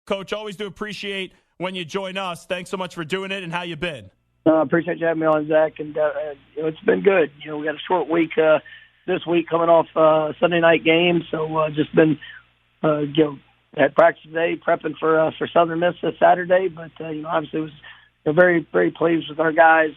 Coach, always do appreciate when you join us. Thanks so much for doing it, and how you been? Appreciate you having me on, Zach, and it's been good. We got a short week this week coming off Sunday night game, so just been had practice today, prepping for Southern Miss this Saturday. But obviously was very, very pleased with our guys.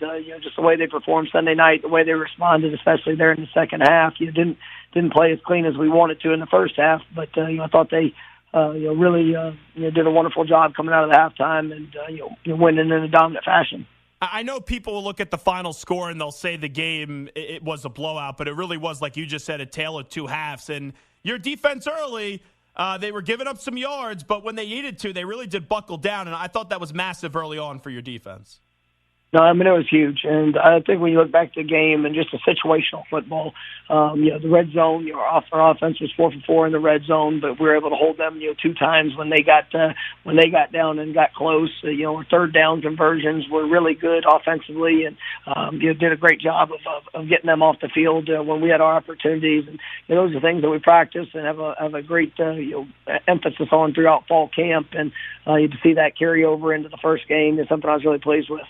Just the way they performed Sunday night, the way they responded, especially there in the second half. Didn't play as clean as we wanted to in the first half, but I thought they really did a wonderful job coming out of the halftime and winning in a dominant fashion. I know people will look at the final score and they'll say the game, it was a blowout, but it really was, like you just said, a tale of two halves. And your defense early, they were giving up some yards, but when they needed to, they really did buckle down. And I thought that was massive early on for your defense. No, it was huge. And I think when you look back at the game and just the situational football, the red zone, our offense was 4 for 4 in the red zone, but we were able to hold them, 2 times when they got down and got close. Our third down conversions were really good offensively, and did a great job of getting them off the field when we had our opportunities. And those are things that we practice and have a great emphasis on throughout fall camp. And to see that carry over into the first game is something I was really pleased with.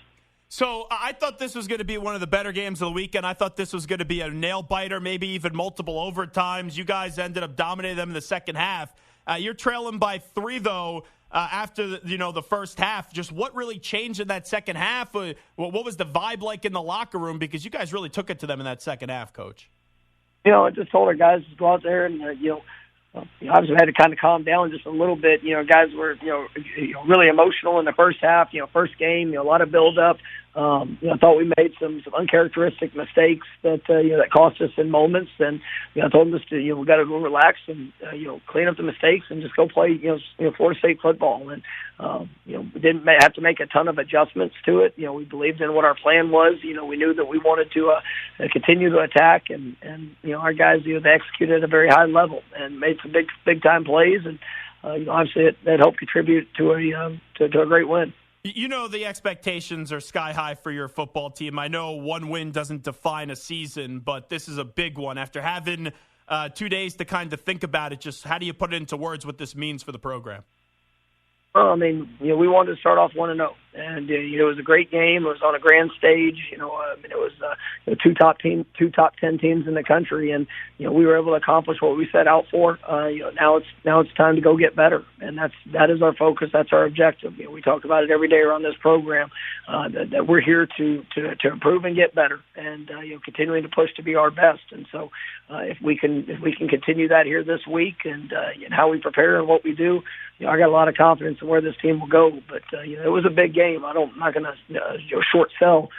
So I thought this was going to be one of the better games of the weekend. I thought this was going to be a nail-biter, maybe even multiple overtimes. You guys ended up dominating them in the second half. You're trailing by 3, though, after the first half. Just what really changed in that second half? What was the vibe like in the locker room? Because you guys really took it to them in that second half, Coach. I just told our guys to go out there and, obviously had to kind of calm down just a little bit. Guys were, really emotional in the first half. First game, a lot of build-up. I thought we made some uncharacteristic mistakes that cost us in moments, and I told them just to we got to go relax and clean up the mistakes and just go play Florida State football. And we didn't have to make a ton of adjustments to it. We believed in what our plan was. We knew that we wanted to continue to attack, and our guys they executed at a very high level and made some big time plays, and obviously that helped contribute to a great win. The expectations are sky high for your football team. I know one win doesn't define a season, but this is a big one. After having 2 days to kind of think about it, just how do you put it into words what this means for the program? Well, we wanted to start off 1-0, and it was a great game. It was on a grand stage. It was two top 10 teams in the country, and we were able to accomplish what we set out for. Now it's time to go get better, and that is our focus. That's our objective. We talk about it every day around this program that we're here to improve and get better, and continuing to push to be our best. And so, if we can continue that here this week, and how we prepare and what we do, I got a lot of confidence in where this team will go. But it was a big game. I'm not going to short sell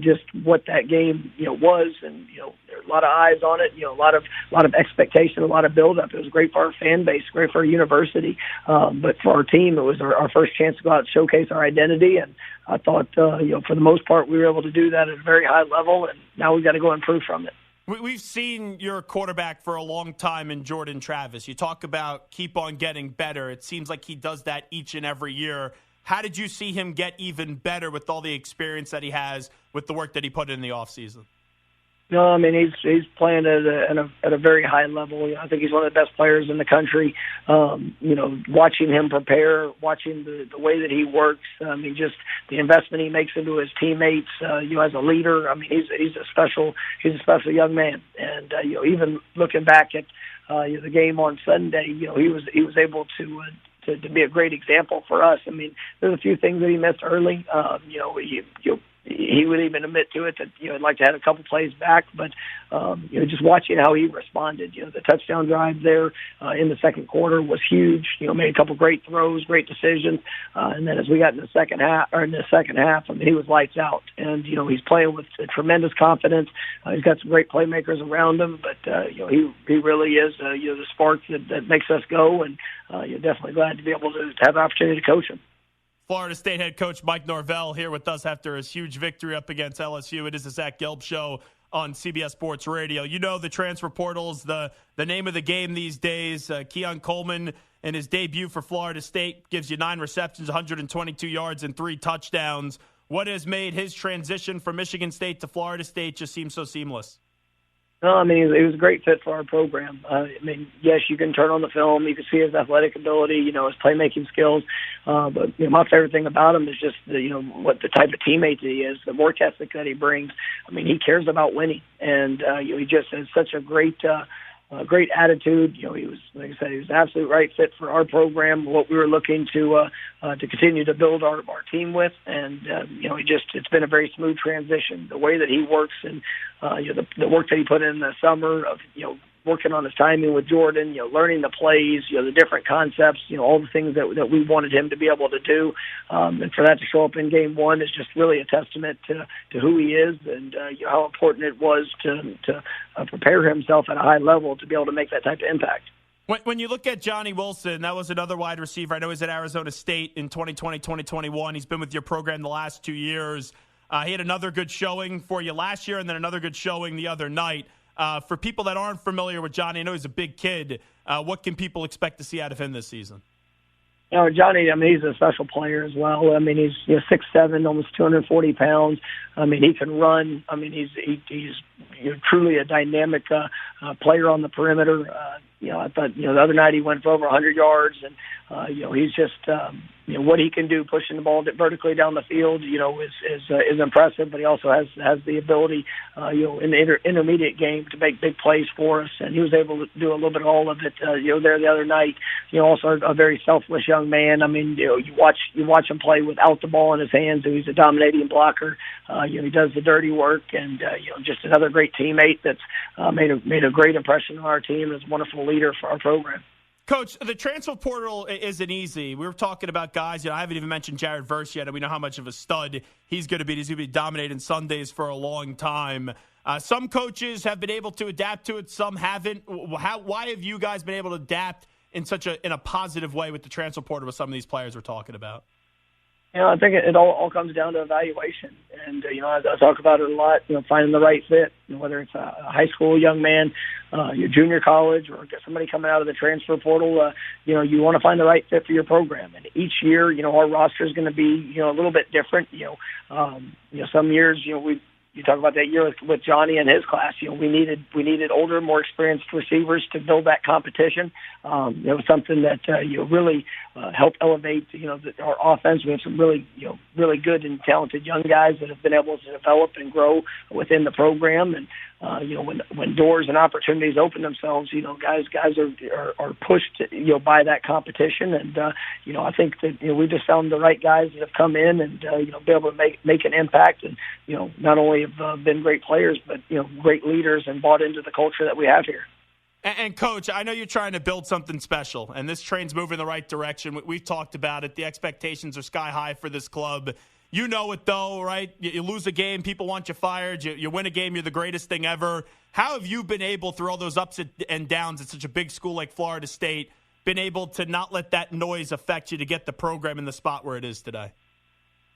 just what that game was, and there are a lot of eyes on it. A lot of expectation, a lot of build up. It was great for our fan base, great for our university, but for our team, it was our first chance to go out and showcase our identity. And I thought for the most part we were able to do that at a very high level, and now we've got to go improve from it. We've seen your quarterback for a long time in Jordan Travis. You talk about keep on getting better. It seems like he does that each and every year. How did you see him get even better with all the experience that he has with the work that he put in the offseason? No, he's playing at a very high level. I think he's one of the best players in the country. Watching him prepare, watching the way that he works. Just the investment he makes into his teammates. As a leader, he's a special young man. And even looking back at the game on Sunday, he was able to be a great example for us. There's a few things that he missed early. He would even admit to it that I'd like to have a couple plays back, but just watching how he responded. The touchdown drive there in the second quarter was huge. Made a couple great throws, great decisions, and then as we got in the second half, he was lights out. And he's playing with tremendous confidence. He's got some great playmakers around him, but he really is the spark that makes us go. And you're definitely glad to be able to have the opportunity to coach him. Florida State head coach Mike Norvell here with us after his huge victory up against LSU. It is the Zach Gelb Show on CBS Sports Radio. The transfer portal's the name of the game these days. Keon Coleman, in his debut for Florida State, gives you 9 receptions, 122 yards, and 3 touchdowns. What has made his transition from Michigan State to Florida State just seem so seamless? No, I mean, he was a great fit for our program. I mean, yes, you can turn on the film. You can see his athletic ability, his playmaking skills. But my favorite thing about him is just, what the type of teammate that he is, the work ethic that he brings. I mean, he cares about winning. And, he just has such a great attitude. He was, like I said, he was an absolute right fit for our program, what we were looking to continue to build our team with. And, it's been a very smooth transition. The way that he works and, the work that he put in the summer of, working on his timing with Jordan, learning the plays, the different concepts, all the things that we wanted him to be able to do. And for that to show up in game one is just really a testament to who he is and how important it was to prepare himself at a high level to be able to make that type of impact. When you look at Johnny Wilson, that was another wide receiver. I know he's at Arizona State in 2020, 2021. He's been with your program the last 2 years. He had another good showing for you last year and then another good showing the other night. For people that aren't familiar with Johnny, I know he's a big kid. What can people expect to see out of him this season? Johnny, I mean, he's a special player as well. I mean, he's 6'7", almost 240 pounds. I mean, he can run. I mean, he's truly a dynamic player on the perimeter. I thought, the other night he went for over 100 yards, and he's just, what he can do pushing the ball vertically down the field, is impressive. But he also has the ability, in the intermediate game to make big plays for us, and he was able to do a little bit of all of it, there the other night. Also a very selfless young man. I mean, you watch him play without the ball in his hands. He's a dominating blocker. He does the dirty work, and just another great teammate that's made a great impression on our team. Is a wonderful leader for our program. Coach, the transfer portal isn't easy. We were talking about guys. I haven't even mentioned Jared Verse yet, and we know how much of a stud he's going to be. He's going to be dominating Sundays for a long time. Some coaches have been able to adapt to it. Some haven't. Why have you guys been able to adapt in a positive way with the transfer portal with some of these players we're talking about? I think it all comes down to evaluation. And, I talk about it a lot, finding the right fit, whether it's a high school young man, your junior college, or somebody coming out of the transfer portal, you want to find the right fit for your program. And each year, our roster is going to be, a little bit different. Some years, you talk about that year with Johnny and his class. We needed older, more experienced receivers to build that competition. It was something that really helped elevate our offense. We have some really good and talented young guys that have been able to develop and grow within the program. And when doors and opportunities open themselves, guys are pushed by that competition. And I think that we just found the right guys that have come in and be able to make an impact. And not only have been great players, but great leaders and bought into the culture that we have here. And Coach, I know you're trying to build something special, and this train's moving in the right direction. We've talked about it. The expectations are sky high for this club. You know it, though, right? You lose a game, people want you fired. You win a game, you're the greatest thing ever. How have you been able, through all those ups and downs at such a big school like Florida State, been able to not let that noise affect you to get the program in the spot where it is today?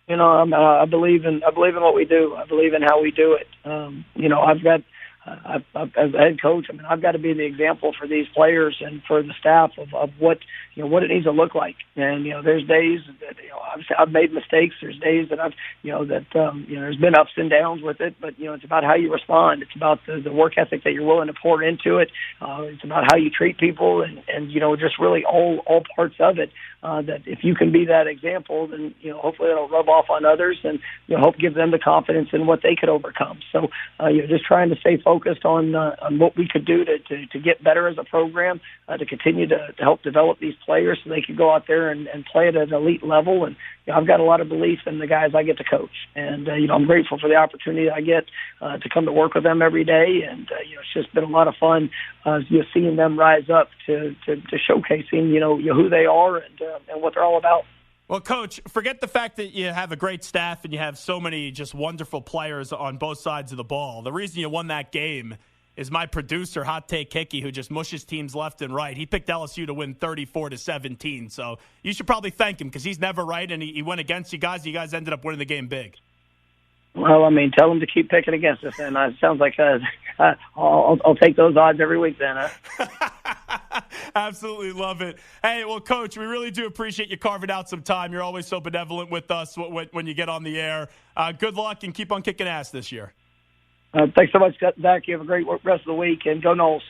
I believe in what we do. I believe in how we do it. As a head coach, I've got to be the example for these players and for the staff of what it needs to look like. And there's days that I've made mistakes. There's days that there's been ups and downs with it. But it's about how you respond. It's about the work ethic that you're willing to pour into it. It's about how you treat people, and just really all parts of it. That if you can be that example, then hopefully it'll rub off on others, and help give them the confidence in what they could overcome. So just trying to stay focused on what we could do to get better as a program, to continue to help develop these players so they can go out there and play at an elite level. And I've got a lot of belief in the guys I get to coach, and I'm grateful for the opportunity I get to come to work with them every day. And it's just been a lot of fun seeing them rise up to showcasing who they are and what they're all about. Well, Coach, forget the fact that you have a great staff and you have so many just wonderful players on both sides of the ball. The reason you won that game is my producer, Hot Take Hickey, who just mushes teams left and right. He picked LSU to win 34-17. So you should probably thank him because he's never right, and he went against you guys. You guys ended up winning the game big. Well, tell him to keep picking against us, and it sounds like I'll take those odds every week then. Absolutely love it. Hey, well, Coach, we really do appreciate you carving out some time. You're always so benevolent with us when you get on the air. Good luck and keep on kicking ass this year. Thanks so much, Zach. You have a great rest of the week, and go Noles.